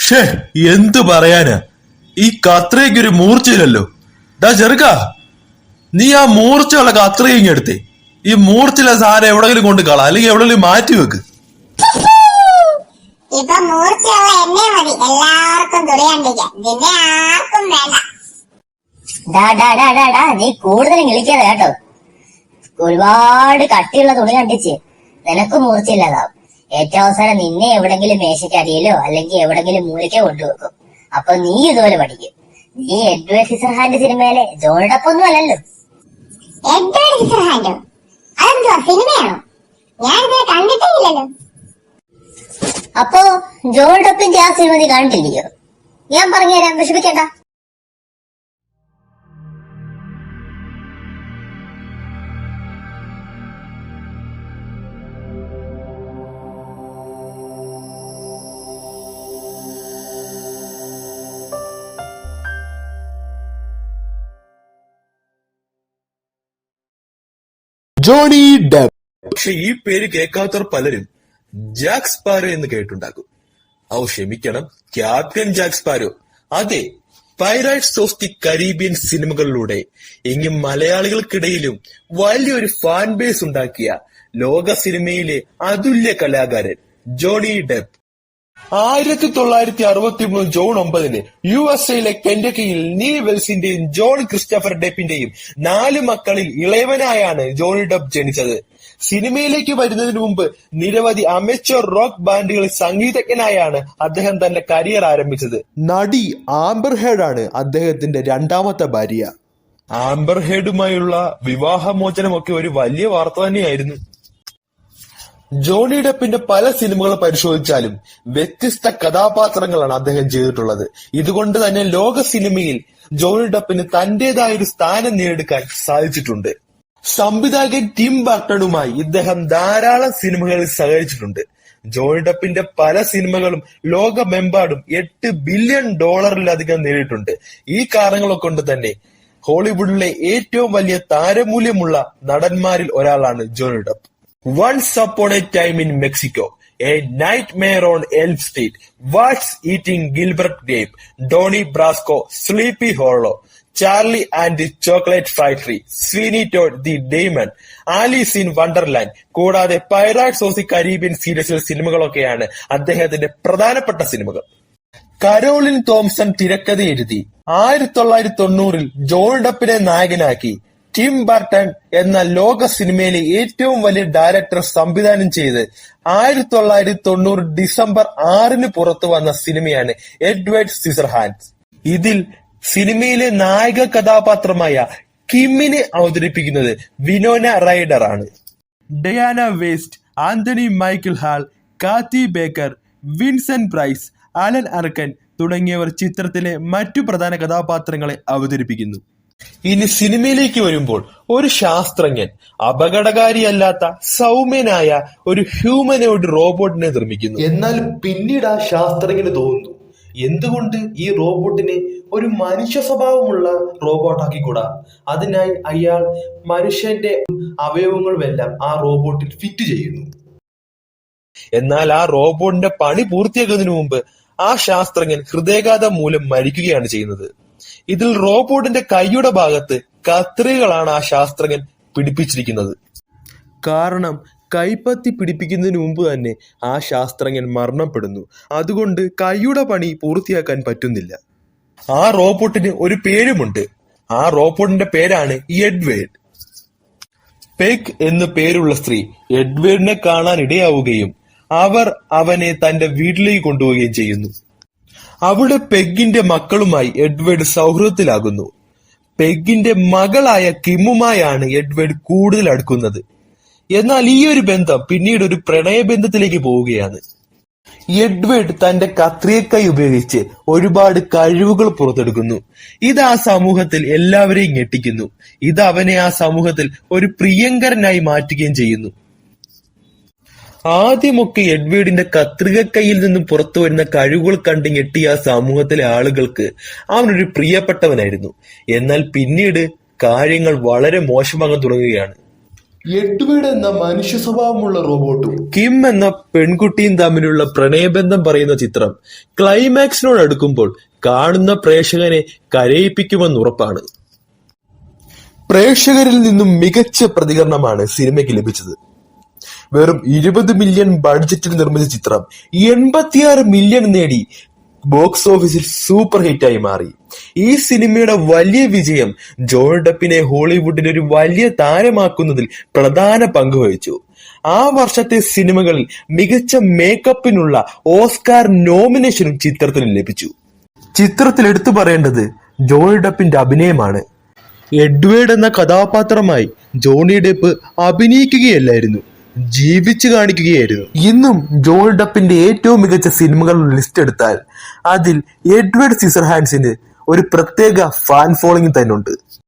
ഷേ, എന്തു പറയാനാ, ഈ കത്രയ്ക്കൊരു മൂർച്ചയില്ലല്ലോ. ഡാ ചെറുക്കാ, നീ ആ മൂർച്ചയുള്ള കത്രയും എടുത്തേ. ഈ മൂർച്ചയുള്ള സാധനം എവിടെങ്കിലും കൊണ്ട് കള, അല്ലെങ്കിൽ എവിടെങ്കിലും മാറ്റി വെക്ക്. ഇപ്പൊ മൂർച്ചയുള്ള എന്നെ മതി എല്ലാവർക്കും തുണിയണ്ടിക്കാൻ, പിന്നെ ആർക്കും വേണ്ട. നീ കൂടുതലും കിളിക്കാതെ കേട്ടോ. ഒരുപാട് കട്ടിയുള്ള തുണി കണ്ടിച്ച് നിനക്ക് മൂർച്ചയില്ലാതാവും. ഏറ്റവും അവസാനം നിന്നെ എവിടെങ്കിലും മേശയ്ക്കടിയിലോ അല്ലെങ്കിൽ എവിടെങ്കിലും മൂലയ്ക്കോ കൊണ്ടുവെക്കും. അപ്പൊ നീ ഇതുപോലെ പഠിക്കും. നീ എഡ്വേർഡ് സിസർഹാൻഡ് സിനിമയിലെ ജോണി ഡെപ്പ് ഒന്നും അല്ലല്ലോ. എഡ്വേർഡ് സിസർഹാൻഡോ? അതെന്തുവാ, സിനിമയാണോ? ഞാൻ ഇതുവരെ കണ്ടിട്ടേ ഇല്ലല്ലോ. അപ്പോ ജോണി ഡെപ്പിന്റെ ആ സിനിമ നീ കണ്ടില്ലയോ? ഞാൻ പറഞ്ഞുതരാം, വിഷമിക്കണ്ട. Johnny Depp. പക്ഷെ ഈ പേര് കേൾക്കാത്തവർ പലരും ജാക്ക് സ്പാരോ എന്ന് കേട്ടുണ്ടാകും. ക്ഷമിക്കണം, ക്യാപ്റ്റൻ ജാക്ക് സ്പാരോ. അതെ, പൈറേറ്റ്സ് ഓഫ് ദി കരീബിയൻ സിനിമകളിലൂടെ എങ്ങും മലയാളികൾക്കിടയിലും വലിയൊരു ഫാൻ ബേസ് ഉണ്ടാക്കിയ ലോക സിനിമയിലെ അതുല്യ കലാകാരൻ ജോണി ഡെപ്പ്. 1963 ജൂൺ 9 USA കെന്റക്കിയിൽ നീൽ വെൽസിന്റെയും ജോൺ ക്രിസ്റ്റഫർ ഡെപ്പിന്റെയും 4 മക്കളിൽ ഇളയവനായാണ് ജോണി ഡെപ്പ് ജനിച്ചത്. സിനിമയിലേക്ക് വരുന്നതിന് മുമ്പ് നിരവധി അമച്വർ റോക്ക് ബാൻഡുകളിൽ സംഗീതജ്ഞനായാണ് അദ്ദേഹം തന്റെ കരിയർ ആരംഭിച്ചത്. നടി ആംബർ ഹേർഡ് ആണ് അദ്ദേഹത്തിന്റെ രണ്ടാമത്തെ ഭാര്യ. ആംബർ ഹേർഡുമായുള്ള വിവാഹമോചനമൊക്കെ ഒരു വലിയ വാർത്ത തന്നെയായിരുന്നു. ജോണി ഡെപ്പിന്റെ പല സിനിമകൾ പരിശോധിച്ചാലും വ്യത്യസ്ത കഥാപാത്രങ്ങളാണ് അദ്ദേഹം ചെയ്തിട്ടുള്ളത്. ഇതുകൊണ്ട് തന്നെ ലോക സിനിമയിൽ ജോണി ഡെപ്പിന് തന്റേതായ ഒരു സ്ഥാനം നേടിയെടുക്കാൻ സാധിച്ചിട്ടുണ്ട്. സംവിധായകൻ ടിം ബർട്ടണുമായി ഇദ്ദേഹം ധാരാളം സിനിമകളിൽ സഹകരിച്ചിട്ടുണ്ട്. ജോണി ഡെപ്പിന്റെ പല സിനിമകളും ലോകമെമ്പാടും $8 ബില്യൺ നേടിയിട്ടുണ്ട്. ഈ കാരണങ്ങളെ കൊണ്ട് തന്നെ ഹോളിവുഡിലെ ഏറ്റവും വലിയ താരമൂല്യമുള്ള നടന്മാരിൽ ഒരാളാണ് Johnny Depp. Once upon a time in Mexico, A Nightmare on Elm Street, What's Eating Gilbert Grape, Donnie Brasco, Sleepy Hollow, Charlie and the Chocolate Factory, Sweeney Todd the Demon, Alice in Wonderland കൂടാതെ pirates of the Caribbean സീരീസിലെ സിനിമകളൊക്കെയാണ് അദ്ദേഹത്തിന്റെ പ്രധാനപ്പെട്ട സിനിമകൾ. Caroline Thomson തിരക്കഥ എഴുതി 1990 Johnny ഡെപ്പിനെ നായകനാക്കി Tim Burton എന്ന ലോക സിനിമയിലെ ഏറ്റവും വലിയ ഡയറക്ടർ സംവിധാനം ചെയ്ത് 1990 ഡിസംബർ 6 പുറത്തു വന്ന സിനിമയാണ് എഡ്വേർഡ് സിസർഹാൻഡ്സ്. ഇതിൽ സിനിമയിലെ നായക കഥാപാത്രമായ കിമ്മിനെ അവതരിപ്പിക്കുന്നത് വിനോന റൈഡർ ആണ്. Dianne Wiest, Anthony Michael Hall, Kathy Baker, Vincent Price, Alan Arkin തുടങ്ങിയവർ ചിത്രത്തിലെ മറ്റു പ്രധാന കഥാപാത്രങ്ങളെ അവതരിപ്പിക്കുന്നു. ഇനി സിനിമയിലേക്ക് വരുമ്പോൾ ഒരു ശാസ്ത്രജ്ഞൻ അപകടകാരിയല്ലാത്ത സൗമ്യനായ ഒരു ഹ്യൂമനോയിഡ് റോബോട്ടിനെ നിർമ്മിക്കുന്നു. എന്നാൽ പിന്നീട് ആ ശാസ്ത്രജ്ഞന് തോന്നുന്നു, എന്തുകൊണ്ട് ഈ റോബോട്ടിനെ ഒരു മനുഷ്യ സ്വഭാവമുള്ള റോബോട്ടാക്കിക്കൂടാ. അതിനായി അയാൾ മനുഷ്യന്റെ അവയവങ്ങളുമെല്ലാം ആ റോബോട്ടിൽ ഫിറ്റ് ചെയ്യുന്നു. എന്നാൽ ആ റോബോട്ടിന്റെ പണി പൂർത്തിയാക്കുന്നതിന് മുമ്പ് ആ ശാസ്ത്രജ്ഞൻ ഹൃദയാഘാതം മൂലം മരിക്കുകയാണ് ചെയ്യുന്നത്. ഇതിൽ റോബോട്ടിന്റെ കൈയുടെ ഭാഗത്ത് കത്രികകളാണ് ആ ശാസ്ത്രജ്ഞൻ പിടിപ്പിച്ചിരിക്കുന്നത്. കാരണം കൈപ്പത്തി പിടിപ്പിക്കുന്നതിന് മുമ്പ് തന്നെ ആ ശാസ്ത്രജ്ഞൻ മരണപ്പെടുന്നു. അതുകൊണ്ട് കൈയുടെ പണി പൂർത്തിയാക്കാൻ പറ്റുന്നില്ല. ആ റോബോട്ടിന് ഒരു പേരുമുണ്ട്. ആ റോബോട്ടിന്റെ പേരാണ് എഡ്വേർഡ്. പെഗ് എന്നു പേരുള്ള സ്ത്രീ എഡ്വേർഡിനെ കാണാൻ ഇടയാവുകയും അവർ അവനെ തന്റെ വീട്ടിലേക്ക് കൊണ്ടുപോവുകയും ചെയ്യുന്നു. അവിടെ പെഗിന്റെ മക്കളുമായി എഡ്വേർഡ് സൗഹൃദത്തിലാകുന്നു. പെഗിന്റെ മകളായ കിമ്മുമായാണ് എഡ്വേർഡ് കൂടുതൽ അടുക്കുന്നത്. എന്നാൽ ഈ ഒരു ബന്ധം പിന്നീട് ഒരു പ്രണയബന്ധത്തിലേക്ക് പോവുകയാണ്. എഡ്വേർഡ് തന്റെ കത്രികക്കൈ ഉപയോഗിച്ച് ഒരുപാട് കഴിവുകൾ പുറത്തെടുക്കുന്നു. ഇത് ആ സമൂഹത്തിൽ എല്ലാവരെയും ഞെട്ടിക്കുന്നു. ഇത് അവനെ ആ സമൂഹത്തിൽ ഒരു പ്രിയങ്കരനായി മാറ്റുകയും ചെയ്യുന്നു. ആദ്യമൊക്കെ എഡ്വേർഡിന്റെ കത്രികക്കൈയിൽ നിന്നും പുറത്തു വരുന്ന കഴിവുകൾ കണ്ട് ഞെട്ടിയ ആ സമൂഹത്തിലെ ആളുകൾക്ക് അവനൊരു പ്രിയപ്പെട്ടവനായിരുന്നു. എന്നാൽ പിന്നീട് കാര്യങ്ങൾ വളരെ മോശമാകാൻ തുടങ്ങുകയാണ്. എഡ്വേർഡ് എന്ന മനുഷ്യ സ്വഭാവമുള്ള റോബോട്ടും കിം എന്ന പെൺകുട്ടിയും തമ്മിലുള്ള പ്രണയബന്ധം പറയുന്ന ചിത്രം ക്ലൈമാക്സിനോട് അടുക്കുമ്പോൾ കാണുന്ന പ്രേക്ഷകനെ കരയിപ്പിക്കുമെന്നുറപ്പാണ്. പ്രേക്ഷകരിൽ നിന്നും മികച്ച പ്രതികരണമാണ് സിനിമയ്ക്ക് ലഭിച്ചത്. വെറും 20 മില്യൺ ബഡ്ജറ്റിൽ നിർമ്മിച്ച ചിത്രം 86 മില്യൺ നേടി ബോക്സ് ഓഫീസിൽ സൂപ്പർ ഹിറ്റായി മാറി. ഈ സിനിമയുടെ വലിയ വിജയം ജോണി ഡെപ്പിനെ ഹോളിവുഡിൽ ഒരു വലിയ താരമാക്കുന്നതിൽ പ്രധാന പങ്ക് വഹിച്ചു. ആ വർഷത്തെ സിനിമകളിൽ മികച്ച മേക്കപ്പിനുള്ള ഓസ്കാർ നോമിനേഷനും ചിത്രത്തിന് ലഭിച്ചു. ചിത്രത്തിൽ എടുത്തു പറയേണ്ടത് ജോണി ഡെപ്പിന്റെ അഭിനയമാണ്. എഡ്വേർഡ് എന്ന കഥാപാത്രമായി ജോണി ഡെപ്പ് അഭിനയിക്കുകയല്ലായിരുന്നു, ജീവിച്ചു കാണിക്കുകയായിരുന്നു. ഇന്നും ജോണി ഡെപ്പിന്റെ ഏറ്റവും മികച്ച സിനിമകളുടെ ലിസ്റ്റ് എടുത്താൽ അതിൽ എഡ്വേർഡ് സിസർഹാൻഡ്സിന് ഒരു പ്രത്യേക ഫാൻ ഫോളോയിങ് തന്നെ ഉണ്ട്.